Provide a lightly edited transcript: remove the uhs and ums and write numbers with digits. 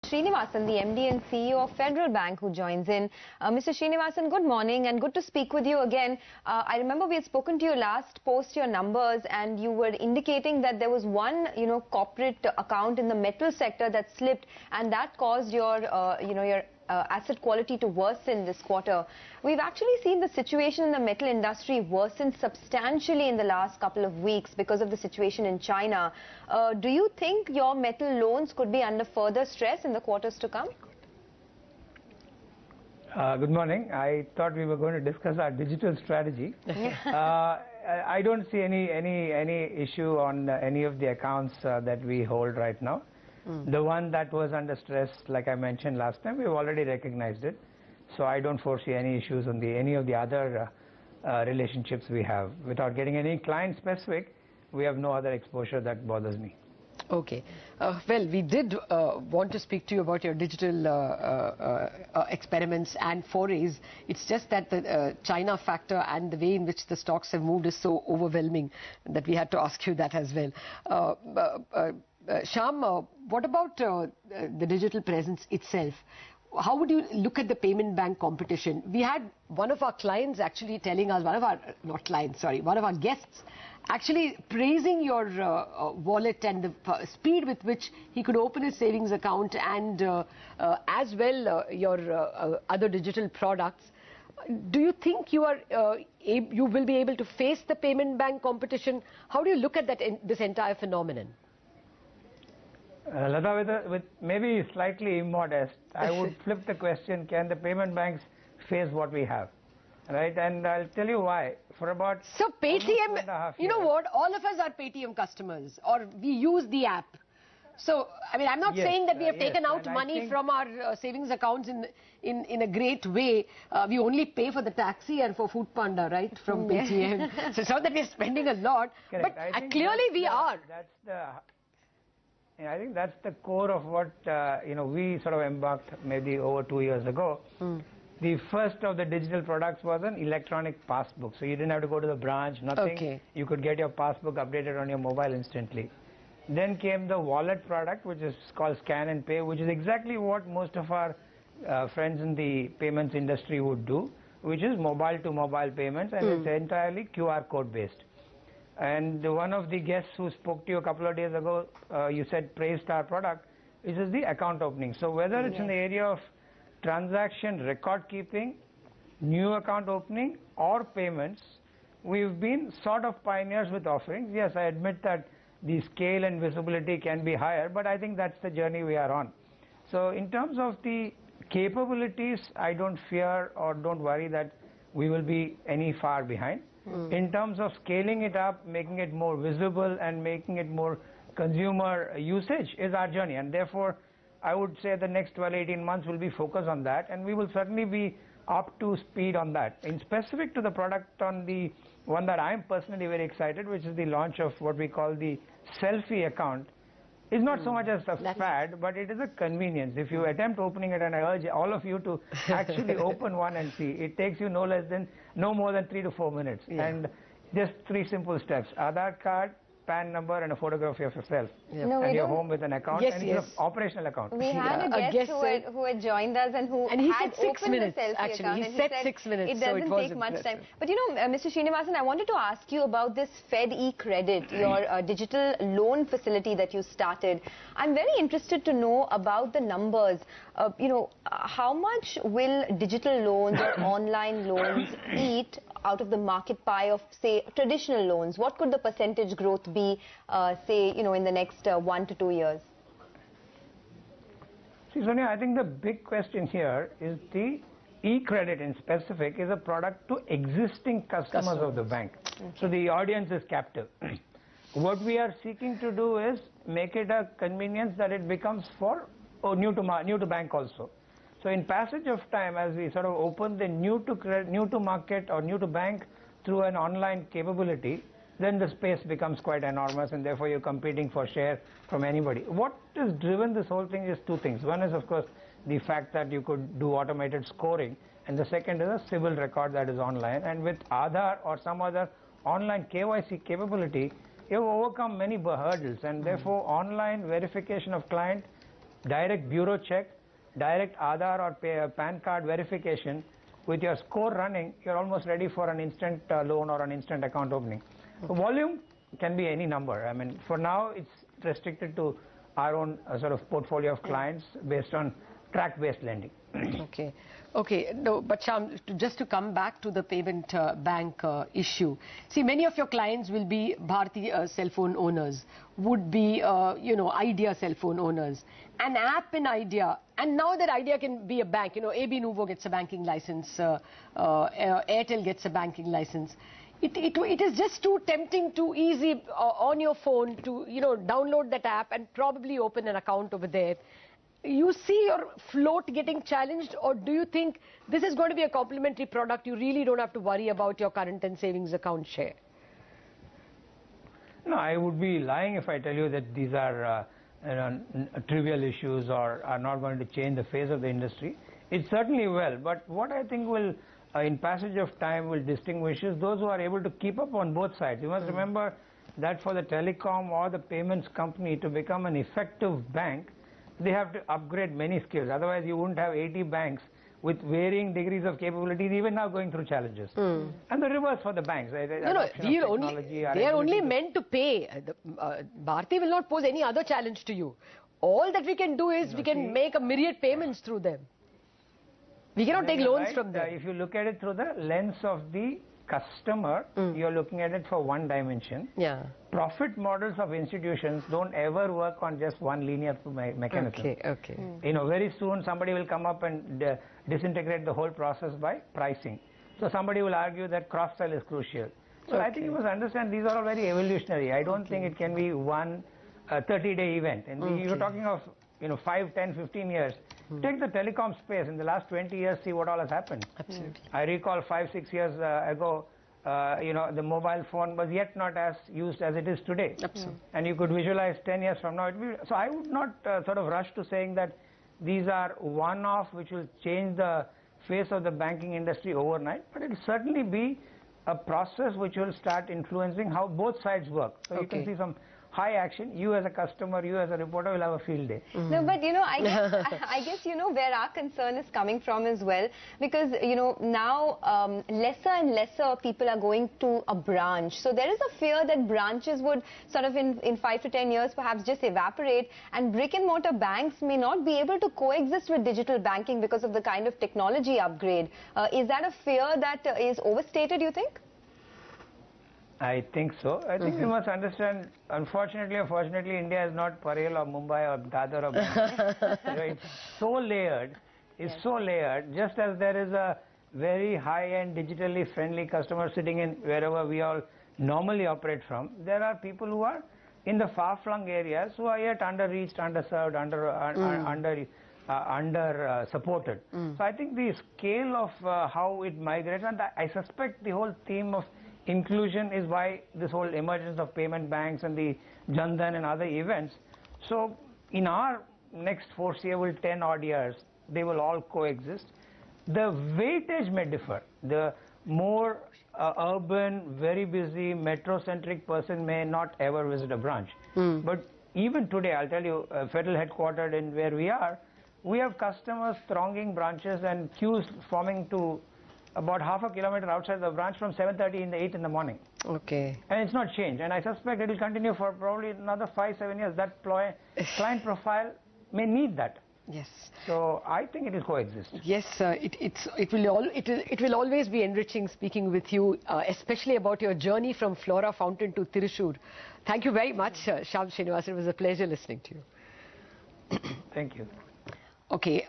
Srinivasan, the MD and CEO of Federal Bank, who joins in. Mr. Srinivasan, good morning and good to speak with you again. I remember we had spoken to you last post your numbers, and you were indicating that there was one, corporate account in the metal sector that slipped, and that caused your, your asset quality to worsen this quarter. We've actually seen the situation in the metal industry worsen substantially in the last couple of weeks because of the situation in China. Do you think your metal loans could be under further stress in the quarters to come? Good morning. I thought we were going to discuss our digital strategy. I don't see any issue on any of the accounts that we hold right now. The one that was under stress, like I mentioned last time, we've already recognized it. So I don't foresee any issues on any of the other relationships we have. Without getting any client specific, we have no other exposure that bothers me. Okay. Well, we did want to speak to you about your digital experiments and forays. It's just that the China factor and the way in which the stocks have moved is so overwhelming that we had to ask you that as well. Shyam, what about the digital presence itself? How would you look at the payment bank competition? We had one of our clients actually telling us, one of our guests actually praising your wallet and the speed with which he could open his savings account and as well your other digital products. Do you think you will be able to face the payment bank competition? How do you look at this entire phenomenon? Lata, with maybe slightly immodest, I would flip the question, can the payment banks face what we have? Right, and I'll tell you why. For about Paytm, you know what, all of us are Paytm customers, or we use the app. So, I mean, I'm not saying that we have taken out money from our savings accounts in a great way. We only pay for the taxi and for Food Panda, right, from Paytm. So it's not that we're spending a lot, but clearly we are. I think that's the core of what we sort of embarked maybe over 2 years ago. The first of the digital products was an electronic passbook. So you didn't have to go to the branch, nothing. Okay. You could get your passbook updated on your mobile instantly. Then came the wallet product, which is called Scan and Pay, which is exactly what most of our friends in the payments industry would do, which is mobile to mobile payments, and it's entirely QR code based. And one of the guests who spoke to you a couple of days ago, you said praised our product, which is the account opening. So whether it's in the area of transaction record keeping, new account opening, or payments, we've been sort of pioneers with offerings. Yes, I admit that the scale and visibility can be higher, but I think that's the journey we are on. So in terms of the capabilities, I don't fear or don't worry that we will be any far behind. In terms of scaling it up, making it more visible and making it more consumer usage is our journey, and therefore I would say the next 12-18 months will be focused on that, and we will certainly be up to speed on that. In specific to the product, on the one that I'm personally very excited, which is the launch of what we call the selfie account, is not so much as a fad, but it is a convenience. If you attempt opening it, and I urge all of you to actually open one and see, it takes you no more than 3 to 4 minutes, and just 3 simple steps: Aadhaar card, PAN number, and a photography of yourself, and you're home with an account, and it's an operational account. We had a guest who had joined us and who had opened the selfie account, and he said 6 minutes, it doesn't take much time. But Mr. Srinivasan, I wanted to ask you about this Fed e-Credit, your digital loan facility that you started. I'm very interested to know about the numbers. How much will digital loans or online loans eat out of the market pie of, say, traditional loans? What could the percentage growth be, say, in the next 1 to 2 years? See, Sonia, I think the big question here is the e-credit in specific is a product to existing customers of the bank. So the audience is captive. What we are seeking to do is make it a convenience that it becomes for new to bank also. So in passage of time, as we sort of open the new to market or new to bank through an online capability, then the space becomes quite enormous, and therefore you're competing for share from anybody. What has driven this whole thing is 2 things. One is, of course, the fact that you could do automated scoring, and the second is a civil record that is online. And with Aadhaar or some other online KYC capability, you have overcome many hurdles, and therefore online verification of client direct bureau check, direct Aadhaar or PAN card verification, with your score running, you're almost ready for an instant loan or an instant account opening. Okay. So volume can be any number. I mean, for now, it's restricted to our own sort of portfolio of clients based on track-based lending. Okay. Okay. No, but Shyam, just to come back to the payment bank issue. See, many of your clients will be Bharti cell phone owners, would be, Idea cell phone owners. An app in Idea, and now that Idea can be a bank, AB Nuvo gets a banking license, Airtel gets a banking license. It is just too tempting, too easy on your phone to, download that app and probably open an account over there. You see your float getting challenged, or do you think this is going to be a complementary product? You really don't have to worry about your current and savings account share. No, I would be lying if I tell you that these are trivial issues or are not going to change the face of the industry. It certainly will, but what I think will, in passage of time, will distinguish is those who are able to keep up on both sides. You must remember that for the telecom or the payments company to become an effective bank, they have to upgrade many skills. Otherwise, you wouldn't have 80 banks with varying degrees of capabilities, even now going through challenges. And the reverse for the banks. They are only meant to pay. Bharti will not pose any other challenge to you. All that we can do is we can make a myriad payments through them. We cannot take loans from them. If you look at it through the lens of the customer, you're looking at it for one dimension. Yeah. Profit models of institutions don't ever work on just one linear mechanism. Okay. Very soon somebody will come up and disintegrate the whole process by pricing. So somebody will argue that cross-sell is crucial. So I think you must understand these are all very evolutionary. I don't think it can be one 30-day event. And you're talking of 5, 10, 15 years. Take the telecom space. In the last 20 years, see what all has happened. Absolutely. I recall 5, 6 years ago, the mobile phone was yet not as used as it is today. Absolutely. And you could visualize 10 years from now. So I would not sort of rush to saying that these are one-off which will change the face of the banking industry overnight. But it will certainly be a process which will start influencing how both sides work. So you can see some high action. You as a customer, you as a reporter will have a field day. No, but I guess where our concern is coming from as well, because now lesser and lesser people are going to a branch. So there is a fear that branches would sort of in 5 to 10 years perhaps just evaporate, and brick and mortar banks may not be able to coexist with digital banking because of the kind of technology upgrade. Is that a fear that is overstated, you think? I think so. I think you must understand, unfortunately or fortunately, India is not Parel or Mumbai or Dadar or Bombay. It's so layered, so layered, just as there is a very high-end, digitally friendly customer sitting in wherever we all normally operate from, there are people who are in the far-flung areas who are yet under-reached, underserved, under-supported. So I think the scale of how it migrates, and I suspect the whole theme of inclusion is why this whole emergence of payment banks and the Jan Dhan and other events. So in our next foreseeable 10 odd years, they will all coexist. The weightage may differ. The more urban, very busy, metro-centric person may not ever visit a branch. But even today, I'll tell you, Federal headquartered in where we have customers thronging branches and queues forming to about half a kilometer outside the branch from 7:30 in the 8 in the morning. Okay. And it's not changed. And I suspect it will continue for probably another 5, 7 years. That client profile may need that. Yes. So I think it will coexist. Yes, it will always be enriching speaking with you, especially about your journey from Flora Fountain to Thrissur. Thank you very much, Shyam Srinivasan. It was a pleasure listening to you. Thank you. Okay.